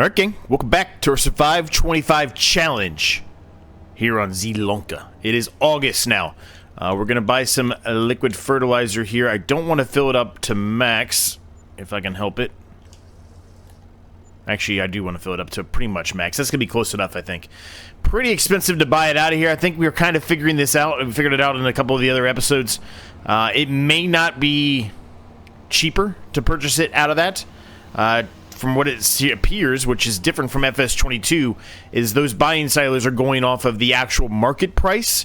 Alright, gang, welcome back to our Survive25 challenge here on Zielonka. It is August now. We're going to buy some liquid fertilizer here. I don't want to fill it up to max, if I can help it. Actually, I do want to fill it up to pretty much max. That's going to be close enough, I think. Pretty expensive to buy it out of here. I think we were kind of figuring this out. We figured it out in a couple of the other episodes. It may not be cheaper to purchase it out of that. From what it appears, which is different from FS25, is those buying silos are going off of the actual market price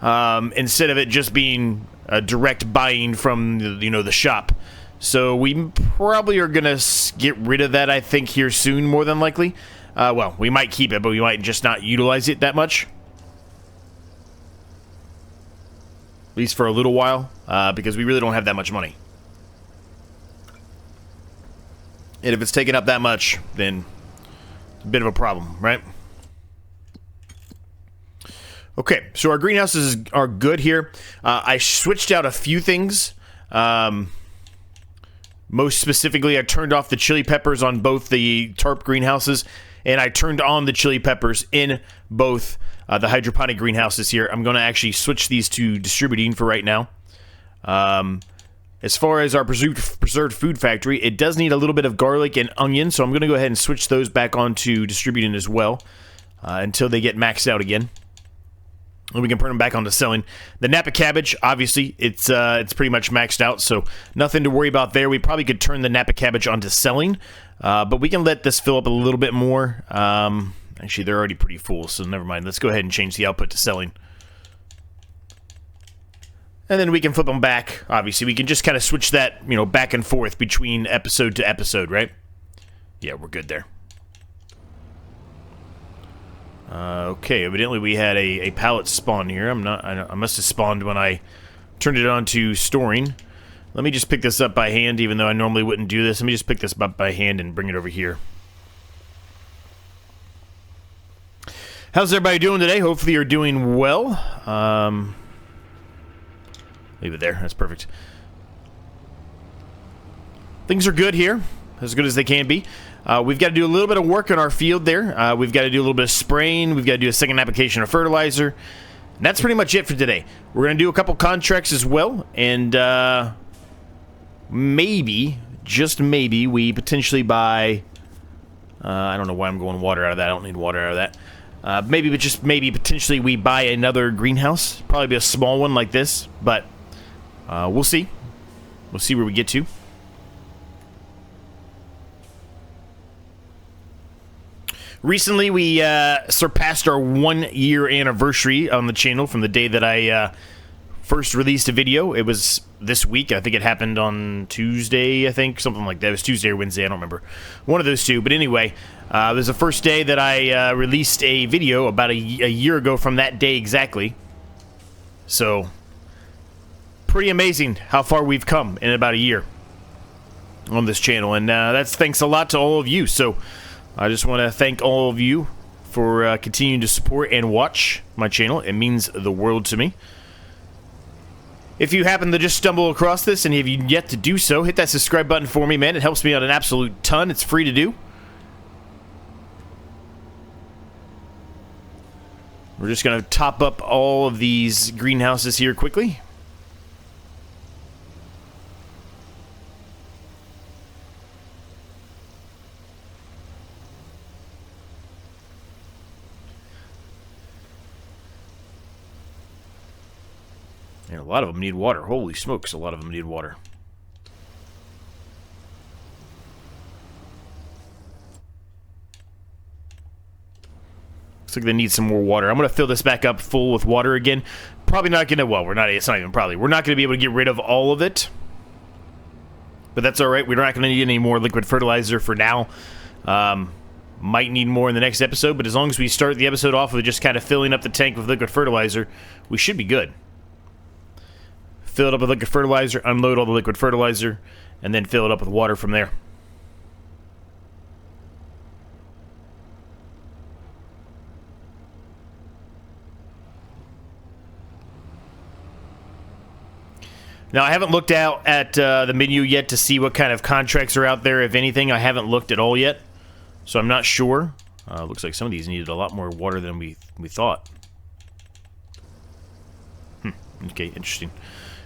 instead of it just being a direct buying from the shop. So we probably are going to get rid of that, I think, here soon, more than likely. Well, we might keep it, but we might just not utilize it that much. At least for a little while, because we really don't have that much money. And if it's taking up that much, then it's a bit of a problem, right? Okay, so our greenhouses are good here. I switched out a few things. Most specifically, I turned off the chili peppers on both the tarp greenhouses, and I turned on the chili peppers in both the hydroponic greenhouses here. I'm going to actually switch these to distributing for right now. As far as our preserved food factory, it does need a little bit of garlic and onion, so I'm going to go ahead and switch those back onto distributing as well until they get maxed out again. And we can turn them back onto selling. The Napa cabbage, obviously, it's pretty much maxed out, so nothing to worry about there. We probably could turn the Napa cabbage onto selling, but we can let this fill up a little bit more. Actually, they're already pretty full, so never mind. Let's go ahead and change the output to selling. And then we can flip them back. Obviously, we can just kind of switch that, back and forth between episode to episode, right? Yeah, we're good there. Okay, evidently we had a pallet spawn here. I must have spawned when I turned it on to storing. Let me just pick this up by hand, even though I normally wouldn't do this. Let me just pick this up by hand and bring it over here. How's everybody doing today? Hopefully you're doing well. Leave it there. That's perfect. Things are good here. As good as they can be. We've got to do a little bit of work on our field there. We've got to do a little bit of spraying. We've got to do a second application of fertilizer. And that's pretty much it for today. We're going to do a couple contracts as well. And maybe, just maybe, we potentially buy... I don't know why I'm going water out of that. I don't need water out of that. Maybe, but just maybe, potentially we buy another greenhouse. Probably be a small one like this. But we'll see. We'll see where we get to. Recently, we surpassed our 1-year anniversary on the channel from the day that I first released a video. It was this week. I think it happened on Tuesday, I think. Something like that. It was Tuesday or Wednesday. I don't remember. One of those two. But anyway, it was the first day that I released a video about a year ago from that day exactly. So, pretty amazing how far we've come in about a year on this channel. And that's thanks a lot to all of you. So, I just want to thank all of you for continuing to support and watch my channel. It means the world to me. If you happen to just stumble across this and if you've yet to do so, hit that subscribe button for me, man. It helps me out an absolute ton. It's free to do. We're just going to top up all of these greenhouses here quickly. And a lot of them need water. Holy smokes, a lot of them need water. Looks like they need some more water. I'm going to fill this back up full with water again. Probably not going to, well, it's not even probably. We're not going to be able to get rid of all of it. But that's alright. We're not going to need any more liquid fertilizer for now. Might need more in the next episode, but as long as we start the episode off with just kind of filling up the tank with liquid fertilizer, we should be good. Fill it up with liquid fertilizer, unload all the liquid fertilizer, and then fill it up with water from there. Now, I haven't looked out at the menu yet to see what kind of contracts are out there, if anything. I haven't looked at all yet. So I'm not sure. Looks like some of these needed a lot more water than we thought. Okay, interesting.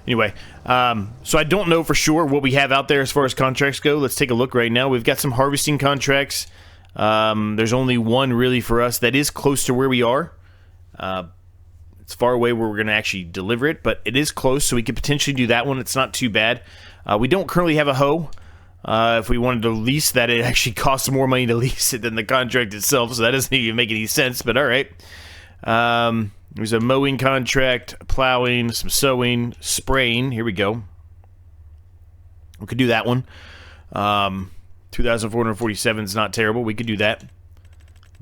Anyway, so I don't know for sure what we have out there as far as contracts go. Let's take a look right now. We've got some harvesting contracts. There's only one really for us that is close to where we are. It's far away where we're going to actually deliver it, but it is close, so we could potentially do that one. It's not too bad. We don't currently have a hoe. If we wanted to lease that, it actually costs more money to lease it than the contract itself, so that doesn't even make any sense, but all right. There's a mowing contract, plowing, some sowing, spraying. Here we go. We could do that one. 2,447 is not terrible. We could do that.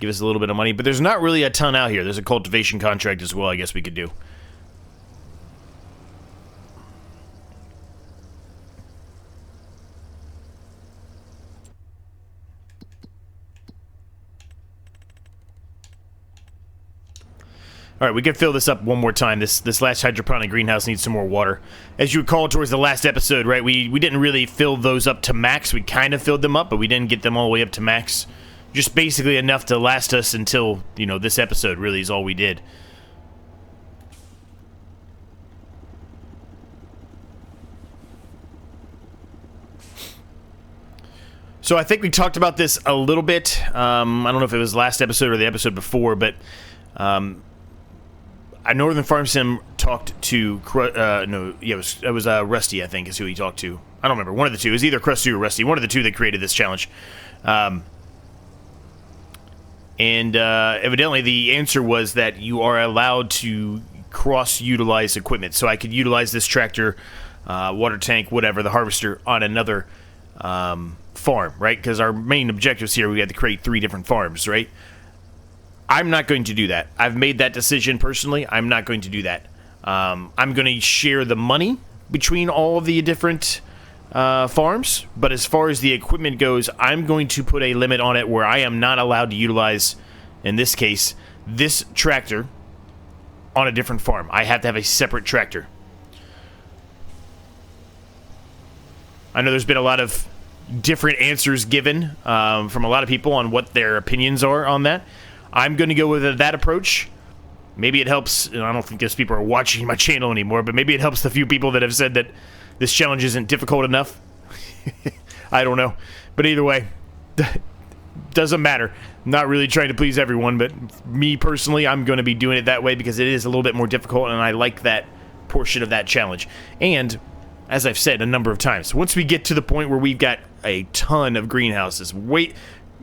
Give us a little bit of money. But there's not really a ton out here. There's a cultivation contract as well I guess we could do. All right, we can fill this up one more time. This last hydroponic greenhouse needs some more water. As you recall towards the last episode, right, we didn't really fill those up to max. We kind of filled them up, but we didn't get them all the way up to max. Just basically enough to last us until, you know, this episode really is all we did. So I think we talked about this a little bit. I don't know if it was last episode or the episode before, but Northern Farm Sim talked to it was Rusty, I think, is who he talked to. I don't remember. One of the two. It was either Krusty or Rusty. One of the two that created this challenge. Evidently the answer was that you are allowed to cross-utilize equipment. So I could utilize this tractor, water tank, whatever, the harvester, on another farm, right? Because our main objectives here, we had to create 3 different farms, right? I'm not going to do that. I've made that decision personally. I'm not going to do that. I'm going to share the money between all of the different farms, but as far as the equipment goes, I'm going to put a limit on it where I am not allowed to utilize, in this case, this tractor on a different farm. I have to have a separate tractor. I know there's been a lot of different answers given from a lot of people on what their opinions are on that. I'm going to go with that approach. Maybe it helps. I don't think those people are watching my channel anymore, but maybe it helps the few people that have said that this challenge isn't difficult enough. I don't know. But either way, doesn't matter. I'm not really trying to please everyone, but me personally, I'm going to be doing it that way because it is a little bit more difficult, and I like that portion of that challenge. And as I've said a number of times, once we get to the point where we've got a ton of greenhouses,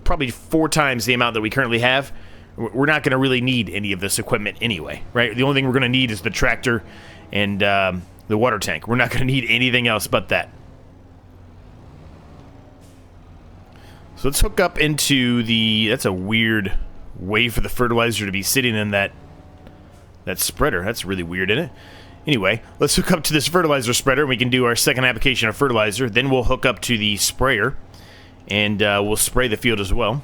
probably 4 times the amount that we currently have, we're not going to really need any of this equipment anyway, right? The only thing we're going to need is the tractor and the water tank. We're not going to need anything else but that. So let's hook up into the... That's a weird way for the fertilizer to be sitting in that spreader. That's really weird, isn't it? Anyway, let's hook up to this fertilizer spreader, and we can do our second application of fertilizer. Then we'll hook up to the sprayer, and we'll spray the field as well.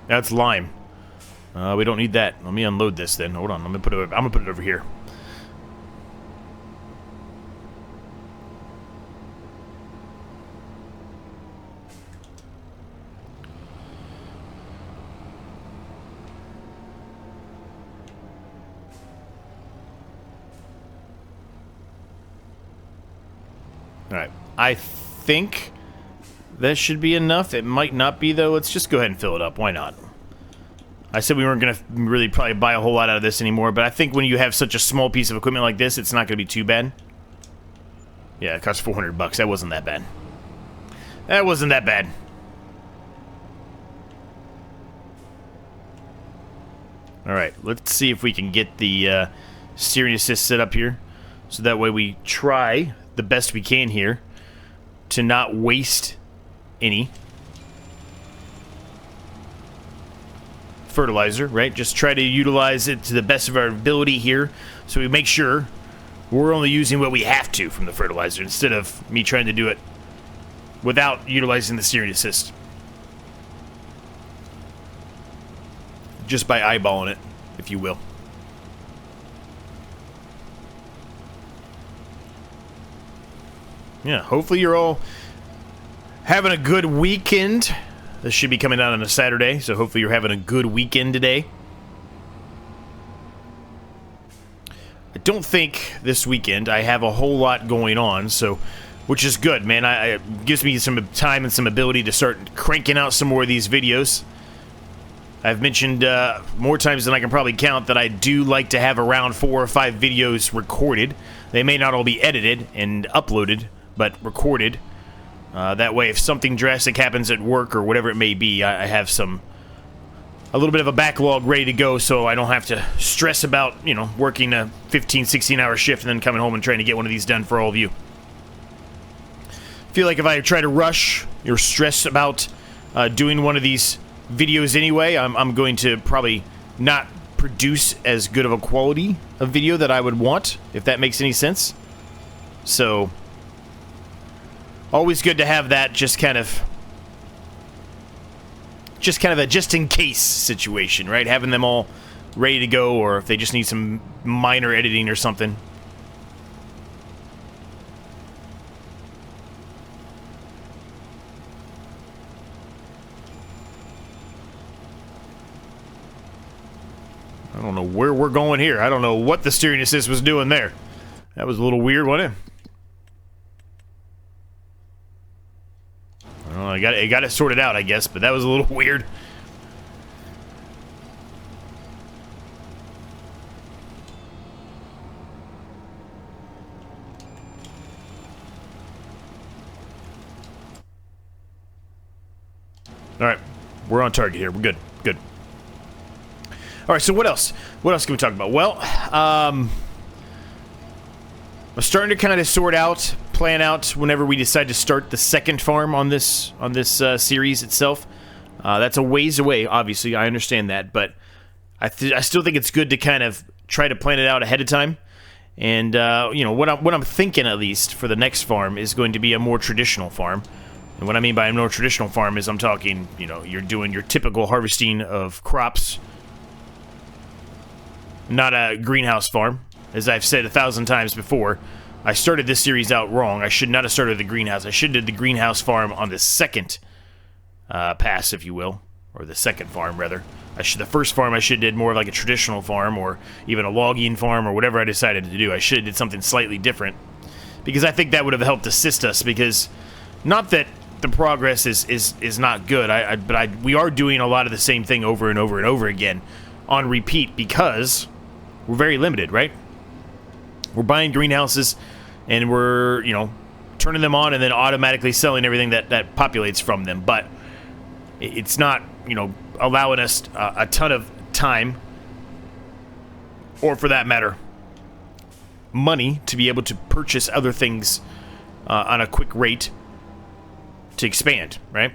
That's lime. We don't need that. Let me unload this then. Hold on. I'm gonna put it over here. Alright, I think that should be enough. It might not be, though. Let's just go ahead and fill it up. Why not? I said we weren't going to really probably buy a whole lot out of this anymore, but I think when you have such a small piece of equipment like this, it's not going to be too bad. Yeah, it cost $400. That wasn't that bad. That wasn't that bad. Alright, let's see if we can get the steering assist set up here. So that way we try the best we can here to not waste any fertilizer, right? Just try to utilize it to the best of our ability here, so we make sure we're only using what we have to from the fertilizer instead of me trying to do it without utilizing the steering assist. Just by eyeballing it, if you will. Yeah, hopefully you're all Having a good weekend. This should be coming out on a Saturday, so hopefully you're having a good weekend today. I don't think this weekend I have a whole lot going on, so which is good, man. It gives me some time and some ability to start cranking out some more of these videos. I've mentioned more times than I can probably count that I do like to have around 4 or 5 videos recorded. They may not all be edited and uploaded, but recorded. That way, if something drastic happens at work or whatever it may be, I have a little bit of a backlog ready to go, so I don't have to stress about, you know, working a 15, 16-hour shift and then coming home and trying to get one of these done for all of you. I feel like if I try to rush or stress about doing one of these videos anyway, I'm going to probably not produce as good of a quality of video that I would want, if that makes any sense. So always good to have that just kind of a just-in-case situation, right? Having them all ready to go, or if they just need some minor editing or something. I don't know where we're going here. I don't know what the steering assist was doing there. That was a little weird, wasn't it? Well, I got it sorted out, I guess, but that was a little weird. All right, we're on target here. We're good. Good. All right, so what else? What else can we talk about? Well, I'm starting to kind of plan out whenever we decide to start the second farm on this series itself. That's a ways away, obviously. I understand that, but I still think it's good to kind of try to plan it out ahead of time. And you know, what I'm thinking, at least for the next farm, is going to be a more traditional farm. And what I mean by a more traditional farm is I'm talking, you know, you're doing your typical harvesting of crops, not a greenhouse farm. As I've said 1,000 times before, I started this series out wrong. I should not have started the greenhouse. I should have did the greenhouse farm on the second pass, if you will, or the second farm, rather. The first farm I should have did more like a traditional farm, or even a logging farm, or whatever I decided to do. I should have did something slightly different, because I think that would have helped assist us. Because not that the progress is not good, but we are doing a lot of the same thing over and over and over again on repeat, because we're very limited, right? We're buying greenhouses, and we're, you know, turning them on and then automatically selling everything that populates from them. But it's not, you know, allowing us a ton of time, or for that matter, money, to be able to purchase other things on a quick rate to expand, right?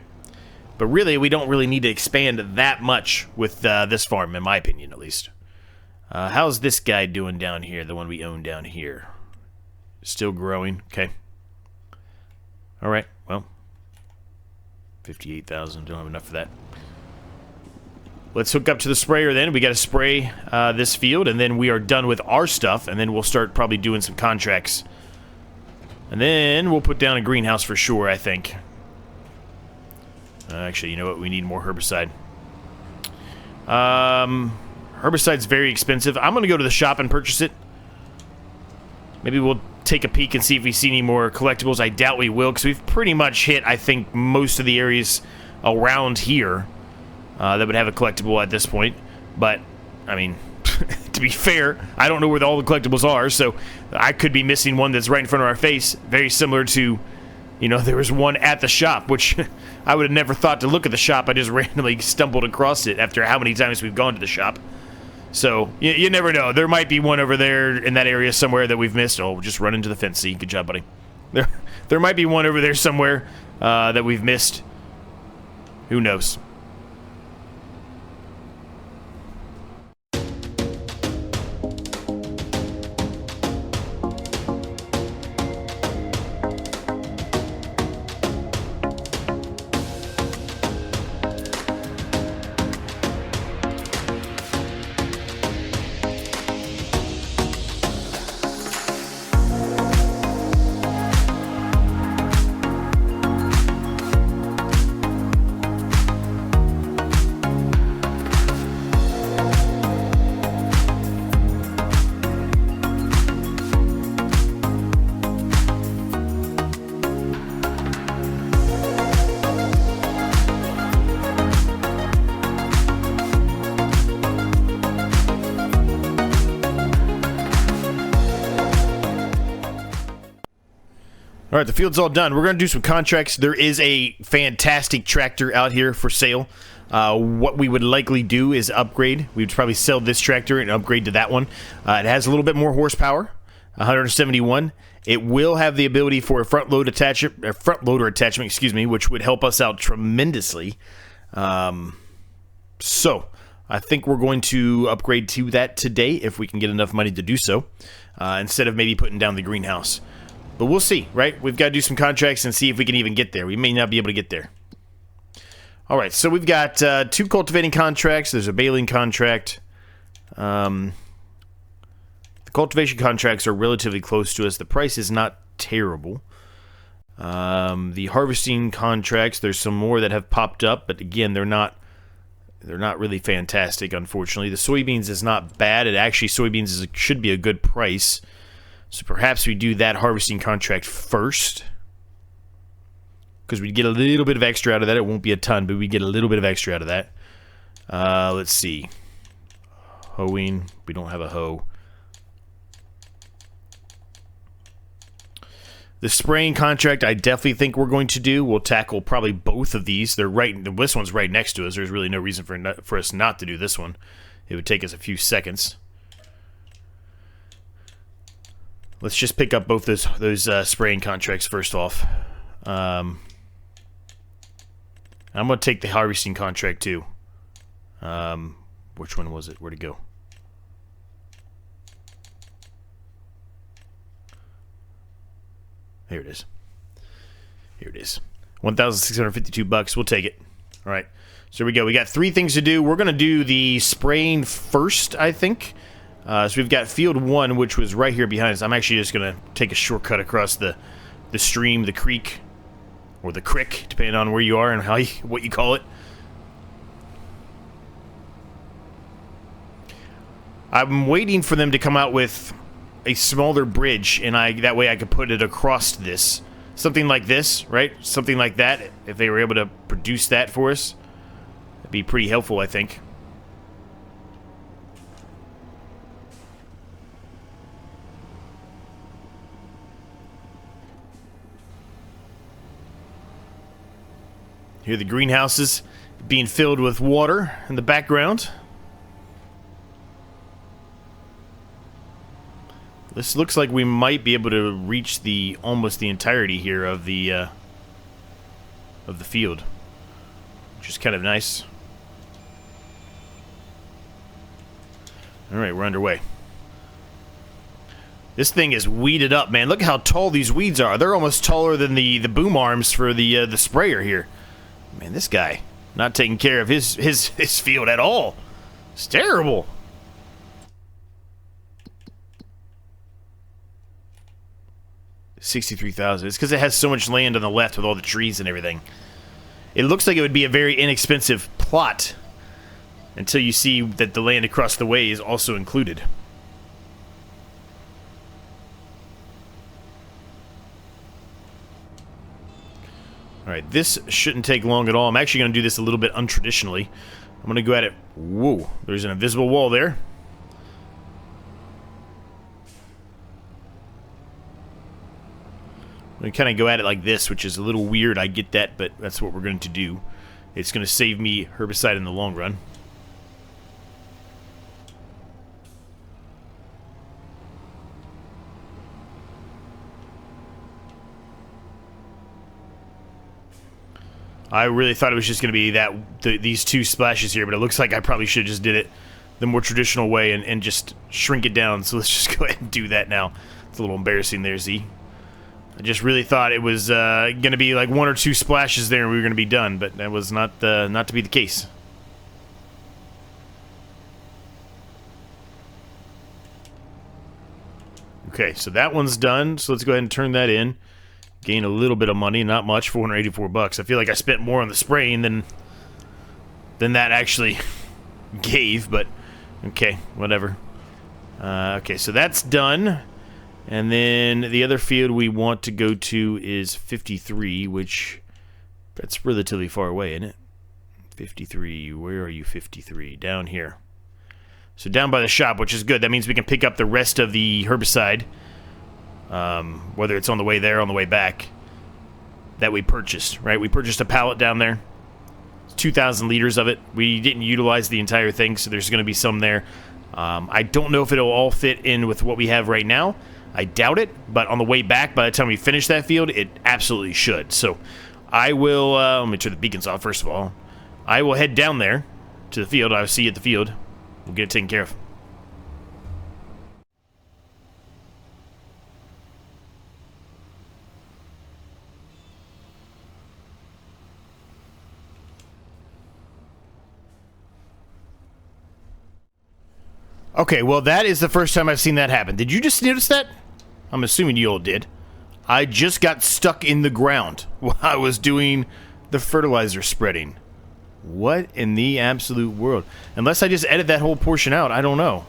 But really, we don't really need to expand that much with this farm, in my opinion, at least. How's this guy doing down here, the one we own down here? Still growing, okay. Alright, well, 58,000, don't have enough for that. Let's hook up to the sprayer then. We got to spray this field, and then we are done with our stuff, and then we'll start probably doing some contracts. And then we'll put down a greenhouse for sure, I think. Actually, you know what? We need more herbicide. Herbicide's very expensive. I'm going to go to the shop and purchase it. Maybe we'll take a peek and see if we see any more collectibles. I doubt we will, because we've pretty much hit, I think, most of the areas around here that would have a collectible at this point. But, I mean, to be fair, I don't know where all the collectibles are, so I could be missing one that's right in front of our face, very similar to, you know, there was one at the shop, which I would have never thought to look at the shop. I just randomly stumbled across it after how many times we've gone to the shop. So, you never know. There might be one over there in that area somewhere that we've missed. Oh, just run into the fence. See? Good job, buddy. There might be one over there somewhere that we've missed. Who knows? All right, the field's all done. We're going to do some contracts. There is a fantastic tractor out here for sale. What we would likely do is upgrade. We would probably sell this tractor and upgrade to that one. It has a little bit more horsepower, 171. It will have the ability for a front loader attachment, excuse me, which would help us out tremendously. So I think we're going to upgrade to that today if we can get enough money to do so, instead of maybe putting down the greenhouse. But we'll see, right? We've got to do some contracts and see if we can even get there. We may not be able to get there. All right, so we've got 2 cultivating contracts. There's a baling contract. The cultivation contracts are relatively close to us. The price is not terrible. The harvesting contracts, there's some more that have popped up, but again, they're not really fantastic, unfortunately. The soybeans is not bad. It actually, soybeans should be a good price. So perhaps we do that harvesting contract first, because we'd get a little bit of extra out of that. It won't be a ton, but we get a little bit of extra out of that. Let's see. Hoeing. We don't have a hoe. The spraying contract, I definitely think we're going to do. We'll tackle probably both of these. They're right. This one's right next to us. There's really no reason for us not to do this one. It would take us a few seconds. Let's just pick up both those spraying contracts first off. I'm going to take the harvesting contract too. Which one was it? Where'd it go? Here it is. Here it is. 1,652 bucks. We'll take it. All right. So here we go. We got 3 things to do. We're going to do the spraying first, I think. So we've got field 1, which was right here behind us. I'm actually just going to take a shortcut across the stream, the creek, or the crick, depending on where you are and what you call it. I'm waiting for them to come out with a smaller bridge, and that way I could put it across this. Something like this, right? Something like that. If they were able to produce that for us, that'd be pretty helpful, I think. Here are the greenhouses being filled with water in the background. This looks like we might be able to reach almost the entirety here of the field, which is kind of nice. All right, we're underway. This thing is weeded up, man. Look how tall these weeds are. They're almost taller than the boom arms for the sprayer here. Man, this guy not taking care of his field at all. It's terrible. $63,000. It's because it has so much land on the left with all the trees and everything. It looks like it would be a very inexpensive plot until you see that the land across the way is also included. Alright, this shouldn't take long at all. I'm actually going to do this a little bit untraditionally. I'm going to go at it. Whoa, there's an invisible wall there. I'm going to kind of go at it like this, which is a little weird. I get that, but that's what we're going to do. It's going to save me herbicide in the long run. I really thought it was just going to be these 2 splashes here, but it looks like I probably should have just did it the more traditional way and just shrink it down. So let's just go ahead and do that now. It's a little embarrassing there, Z. I just really thought it was going to be like 1 or 2 splashes there and we were going to be done, but that was not to be the case. Okay, so that one's done. So let's go ahead and turn that in. Gain a little bit of money, not much, 484 bucks. I feel like I spent more on the spraying than that actually gave, but okay, whatever. Okay, so that's done. And then the other field we want to go to is 53, which that's relatively far away, isn't it? 53, where are you, 53? Down here. So down by the shop, which is good. That means we can pick up the rest of the herbicide. whether it's on the way there or on the way back, that we purchased, right? We purchased a pallet down there. 2,000 liters of it. We didn't utilize the entire thing, so there's going to be some there. I don't know if it'll all fit in with what we have right now. I doubt it, but on the way back, by the time we finish that field, it absolutely should. So I will, let me turn the beacons off first of all. I will head down there to the field. I'll see you at the field. We'll get it taken care of. Okay, well, that is the first time I've seen that happen. Did you just notice that? I'm assuming you all did. I just got stuck in the ground while I was doing the fertilizer spreading. What in the absolute world? Unless I just edit that whole portion out, I don't know.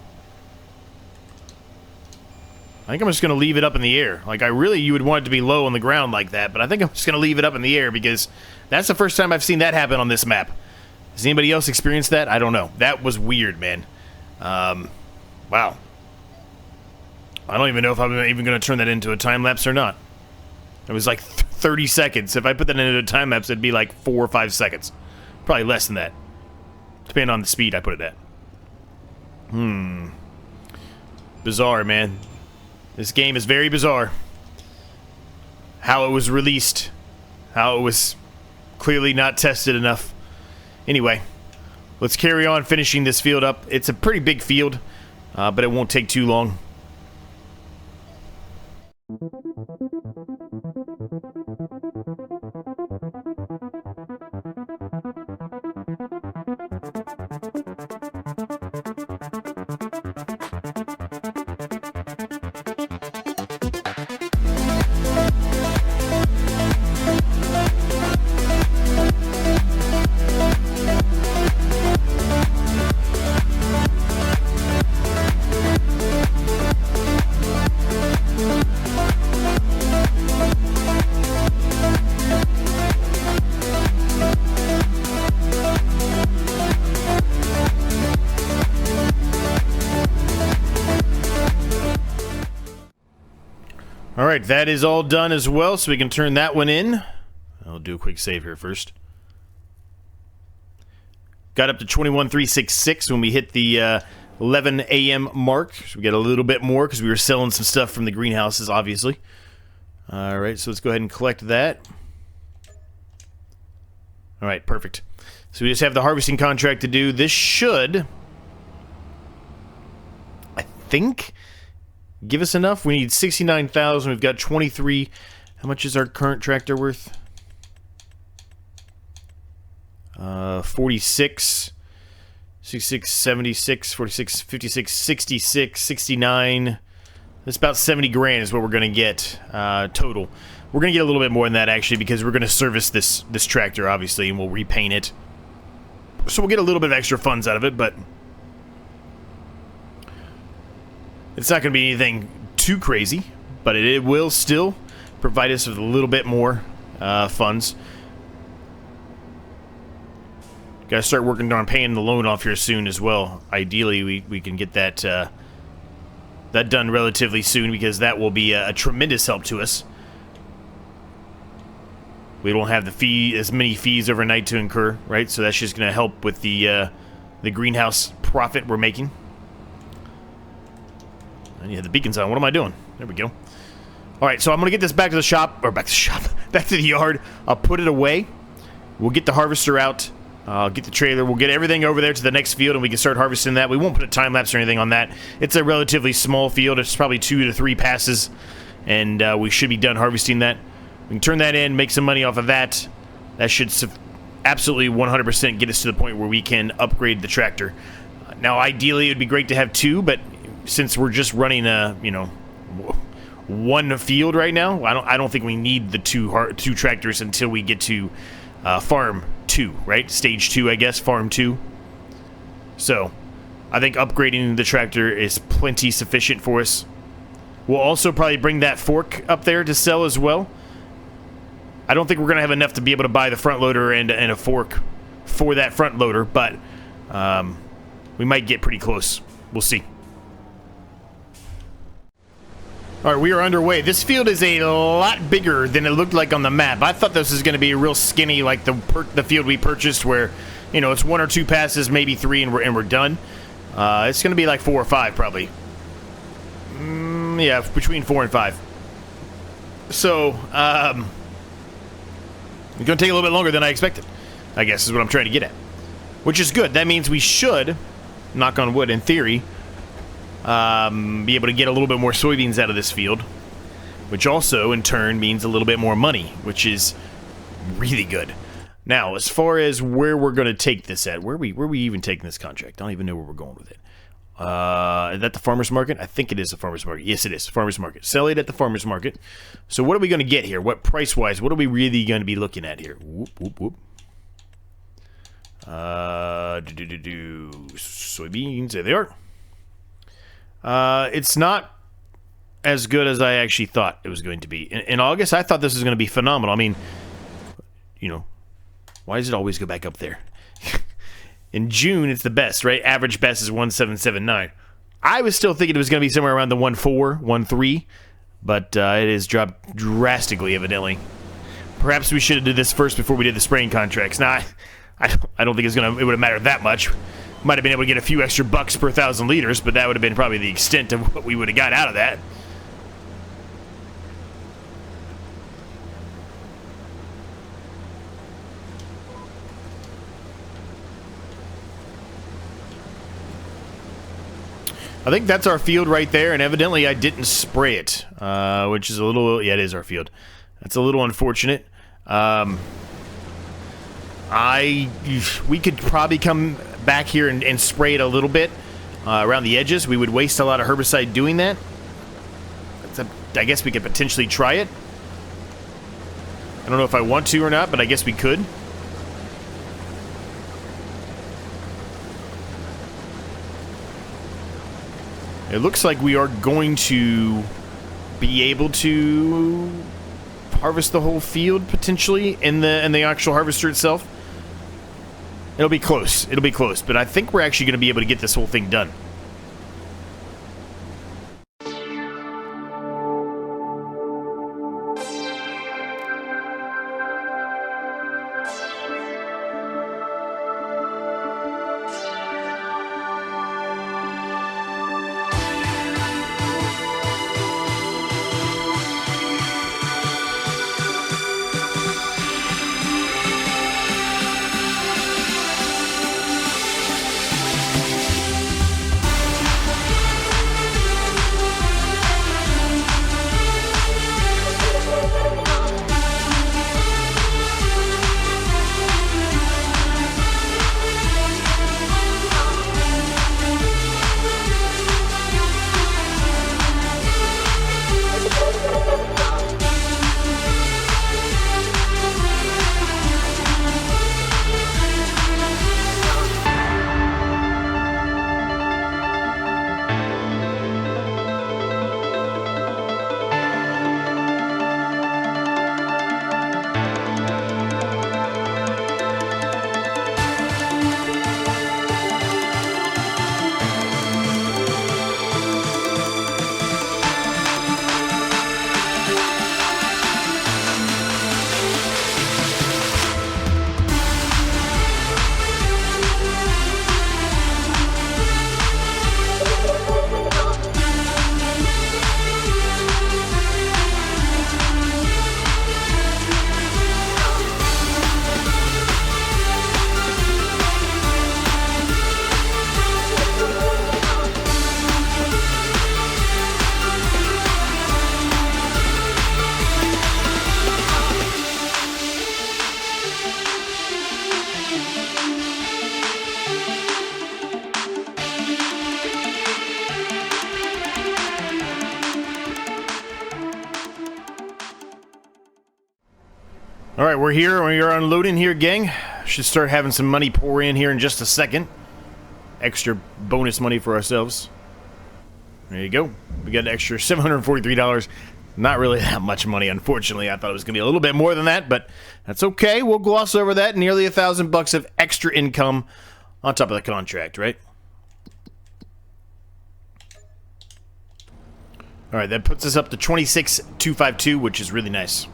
I think I'm just going to leave it up in the air. Like, you would want it to be low on the ground like that, but I think I'm just going to leave it up in the air because that's the first time I've seen that happen on this map. Has anybody else experienced that? I don't know. That was weird, man. Wow. I don't even know if I'm even going to turn that into a time-lapse or not. It was like 30 seconds. If I put that into a time-lapse, it'd be like 4 or 5 seconds. Probably less than that. Depending on the speed I put it at. Bizarre, man. This game is very bizarre. How it was released. How it was clearly not tested enough. Anyway. Let's carry on finishing this field up. It's a pretty big field, but it won't take too long. Alright, that is all done as well, so we can turn that one in. I'll do a quick save here first. Got up to 21,366 when we hit the 11 a.m. mark. So we got a little bit more because we were selling some stuff from the greenhouses, obviously. Alright, so let's go ahead and collect that. Alright, perfect. So we just have the harvesting contract to do. This should, I think, give us enough. We need 69,000. We've got 23. How much is our current tractor worth? 46. 66, 76, 46, 56, 66, 69. That's about 70 grand is what we're going to get total. We're going to get a little bit more than that, actually, because we're going to service this tractor, obviously, and we'll repaint it. So we'll get a little bit of extra funds out of it, but it's not going to be anything too crazy, but it will still provide us with a little bit more funds. Got to start working on paying the loan off here soon as well. Ideally, we can get that that done relatively soon, because that will be a tremendous help to us. We don't have as many fees overnight to incur, right? So that's just going to help with the greenhouse profit we're making. And you have the beacons on. What am I doing? There we go. All right, so I'm going to get this back to the shop, or back to the yard. I'll put it away. We'll get the harvester out. I'll get the trailer. We'll get everything over there to the next field, and we can start harvesting that. We won't put a time lapse or anything on that. It's a relatively small field. It's probably 2 to 3 passes, and we should be done harvesting that. We can turn that in, make some money off of that. That should absolutely 100% get us to the point where we can upgrade the tractor. Now, ideally, it would be great to have 2, but since we're just running a, one field right now, I don't think we need the two tractors until we get to Farm 2, right? Stage 2, I guess, Farm 2. So, I think upgrading the tractor is plenty sufficient for us. We'll also probably bring that fork up there to sell as well. I don't think we're going to have enough to be able to buy the front loader and a fork for that front loader, but we might get pretty close. We'll see. All right, we are underway. This field is a lot bigger than it looked like on the map. I thought this was going to be real skinny, like the field we purchased, where, you know, it's 1 or 2 passes, maybe 3, and we're done. It's going to be like 4 or 5, probably. Yeah, between 4 and 5. So, it's going to take a little bit longer than I expected, I guess, is what I'm trying to get at. Which is good. That means we should, knock on wood, in theory, be able to get a little bit more soybeans out of this field, which also in turn means a little bit more money, which is really good. Now, as far as where we're going to take this at, where are we even taking this contract? I don't even know where we're going with it. Is that the farmer's market? I think it is the farmer's market. Yes, it is farmer's market. Sell it at the farmer's market. So what are we going to get here? What price-wise? What are we really going to be looking at here? Whoop, whoop, whoop. Soybeans. There they are. It's not as good as I actually thought it was going to be. In August, I thought this was going to be phenomenal. I mean, you know, why does it always go back up there? In June, it's the best, right? Average best is 1779. I was still thinking it was going to be somewhere around the 14, 13, but it has dropped drastically, evidently. Perhaps we should have did this first before we did the spraying contracts. Now, I don't think it would have mattered that much. Might have been able to get a few extra bucks per 1,000 liters, but that would have been probably the extent of what we would have got out of that. I think that's our field right there, and evidently I didn't spray it, which is a little... Yeah, it is our field. That's a little unfortunate. We could probably come back here and spray it a little bit around the edges. We would waste a lot of herbicide doing that. I guess we could potentially try it. I don't know if I want to or not, but I guess we could. It looks like we are going to be able to harvest the whole field potentially in the actual harvester itself. It'll be close. It'll be close, but I think we're actually going to be able to get this whole thing done. All right, we're here. We are unloading here, gang. Should start having some money pour in here in just a second. Extra bonus money for ourselves. There you go. We got an extra $743. Not really that much money, unfortunately. I thought it was going to be a little bit more than that, but that's okay. We'll gloss over that. Nearly $1,000 of extra income on top of the contract, right? All right, that puts us up to 26,252, which is really nice.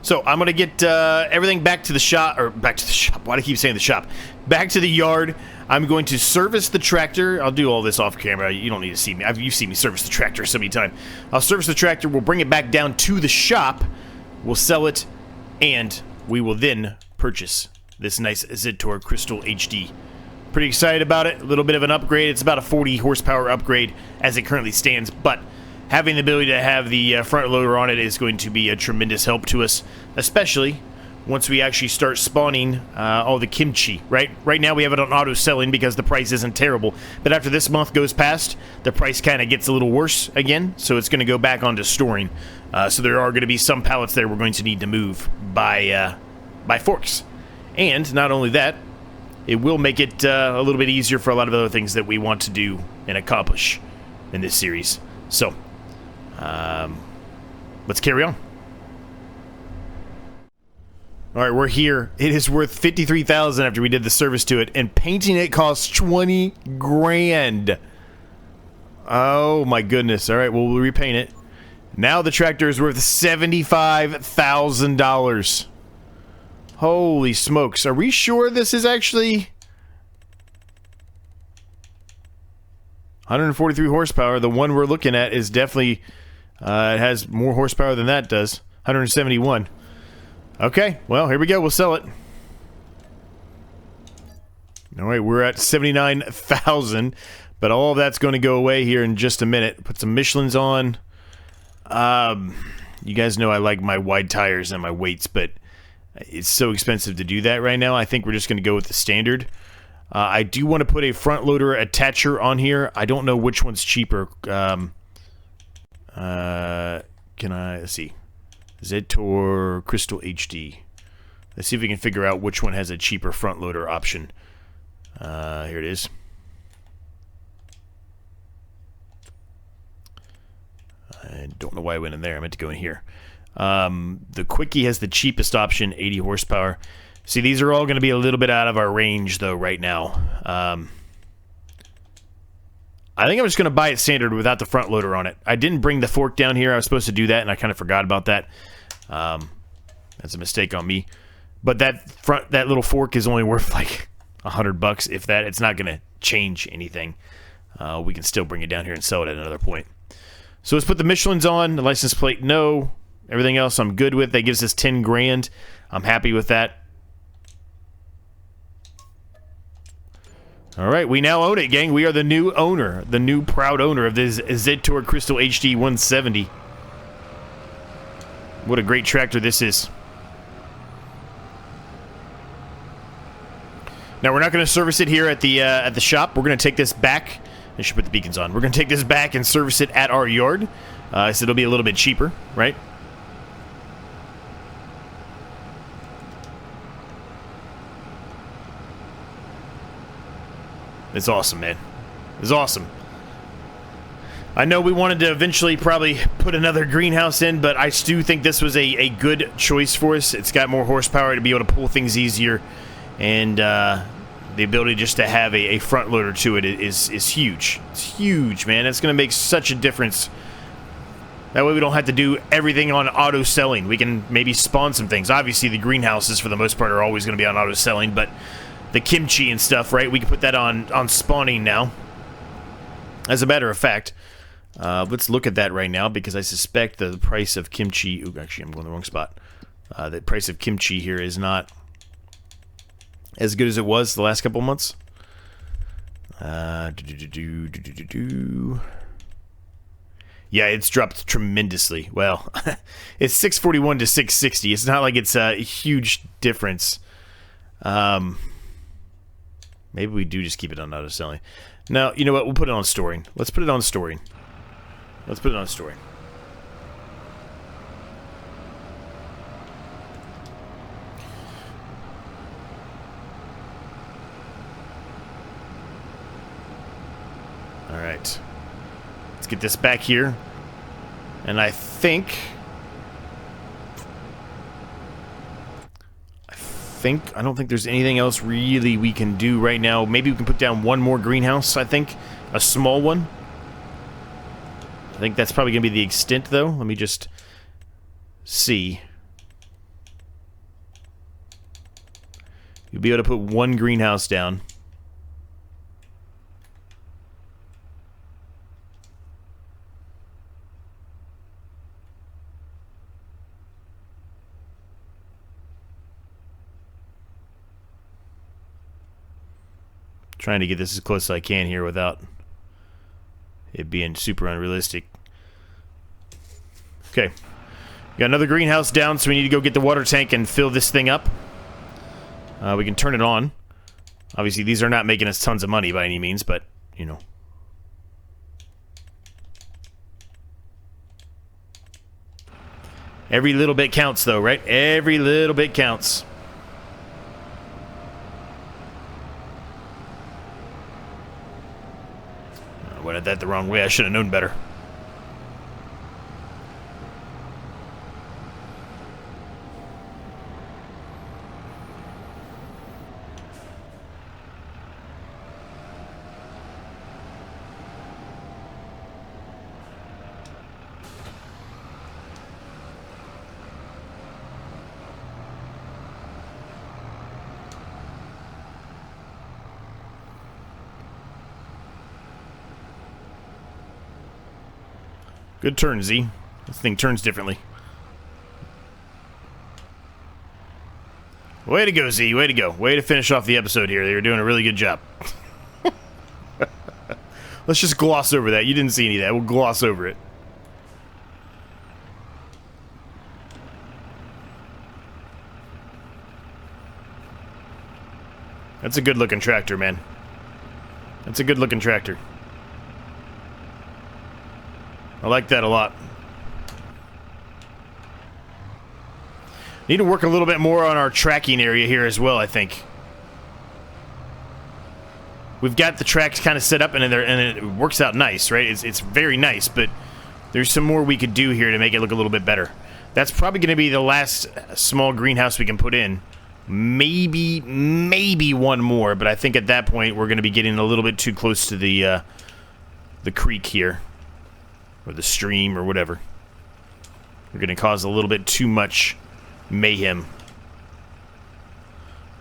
So I'm going to get everything back to the shop, or back to the shop. Why do I keep saying the shop? Back to the yard. I'm going to service the tractor. I'll do all this off camera. You don't need to see me. You've seen me service the tractor so many times. I'll service the tractor. We'll bring it back down to the shop. We'll sell it, and we will then purchase this nice Zielonka Crystal HD. Pretty excited about it. A little bit of an upgrade. It's about a 40 horsepower upgrade as it currently stands, but having the ability to have the front loader on it is going to be a tremendous help to us, especially once we actually start spawning all the kimchi, right? Right now we have it on auto selling because the price isn't terrible, but after this month goes past, the price kind of gets a little worse again, so it's going to go back onto storing. So there are going to be some pallets there we're going to need to move by forks. And not only that, it will make it a little bit easier for a lot of other things that we want to do and accomplish in this series. So, let's carry on. All right, we're here. It is worth $53,000 after we did the service to it, and painting it costs 20 grand. Oh my goodness. All right, well, we'll repaint it. Now the tractor is worth $75,000. Holy smokes. Are we sure this is actually 143 horsepower? The one we're looking at is definitely, it has more horsepower than that does. 171. Okay, well, here we go. We'll sell it. All right, we're at 79,000, but all of that's going to go away here in just a minute. Put some Michelins on. You guys know I like my wide tires and my weights, but it's so expensive to do that right now. I think we're just going to go with the standard. I do want to put a front loader attacher on here. I don't know which one's cheaper. Can I, let's see. Zielonka Crystal HD. Let's see if we can figure out which one has a cheaper front loader option. Here it is. I don't know why I went in there. I meant to go in here. The Quickie has the cheapest option, 80 horsepower. See, these are all going to be a little bit out of our range, though, right now. I think I'm just going to buy it standard without the front loader on it. I didn't bring the fork down here. I was supposed to do that, and I kind of forgot about that. That's a mistake on me. But that little fork is only worth like $100, if that. It's not going to change anything. We can still bring it down here and sell it at another point. So let's put the Michelins on. The license plate, no. Everything else I'm good with. That gives us 10 grand. I'm happy with that. All right, we now own it, gang. We are the new owner, the new proud owner of this Zielonka Crystal HD 170. What a great tractor this is. Now, we're not going to service it here at the shop. We're going to take this back. I should put the beacons on. We're going to take this back and service it at our yard. So it'll be a little bit cheaper, right? It's awesome, man. It's awesome. I know we wanted to eventually probably put another greenhouse in, but I do think this was a good choice for us. It's got more horsepower to be able to pull things easier, and the ability just to have a front loader to it is huge. It's huge, man. It's going to make such a difference. That way we don't have to do everything on auto selling. We can maybe spawn some things. Obviously, the greenhouses, for the most part, are always going to be on auto selling, but the kimchi and stuff, right? We can put that on spawning now. As a matter of fact, let's look at that right now, because I suspect the price of kimchi... Ooh, actually, I'm going the wrong spot. The price of kimchi here is not as good as it was the last couple months. Yeah, it's dropped tremendously. Well, it's 641 to 660. It's not like it's a huge difference. Maybe we do just keep it on auto selling. No, you know what? We'll put it on storing. Let's put it on storing. Let's put it on storing. All right. Let's get this back here. And I don't think there's anything else really we can do right now. Maybe we can put down one more greenhouse, I think. A small one. I think that's probably going to be the extent, though. Let me just see. You'll be able to put one greenhouse down. Trying to get this as close as I can here without it being super unrealistic. Okay. Got another greenhouse down, so we need to go get the water tank and fill this thing up. We can turn it on. Obviously, these are not making us tons of money by any means, but, you know. Every little bit counts, though, right? Every little bit counts. I went at that the wrong way. I should have known better. Good turn, Z. This thing turns differently. Way to go, Z. Way to go. Way to finish off the episode here. They were doing a really good job. Let's just gloss over that. You didn't see any of that. We'll gloss over it. That's a good-looking tractor, man. That's a good-looking tractor. I like that a lot. Need to work a little bit more on our tracking area here as well, I think. We've got the tracks kind of set up, and it works out nice, right? It's very nice, but there's some more we could do here to make it look a little bit better. That's probably going to be the last small greenhouse we can put in. Maybe one more, but I think at that point we're going to be getting a little bit too close to the creek here. Or the stream, or whatever. We're going to cause a little bit too much mayhem.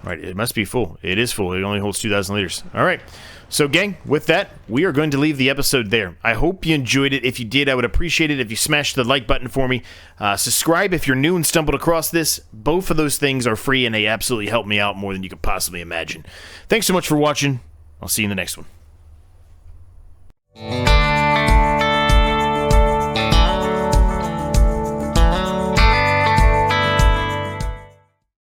Right, it must be full. It is full. It only holds 2,000 liters. All right. So, gang, with that, we are going to leave the episode there. I hope you enjoyed it. If you did, I would appreciate it if you smashed the like button for me. Subscribe if you're new and stumbled across this. Both of those things are free, and they absolutely help me out more than you could possibly imagine. Thanks so much for watching. I'll see you in the next one.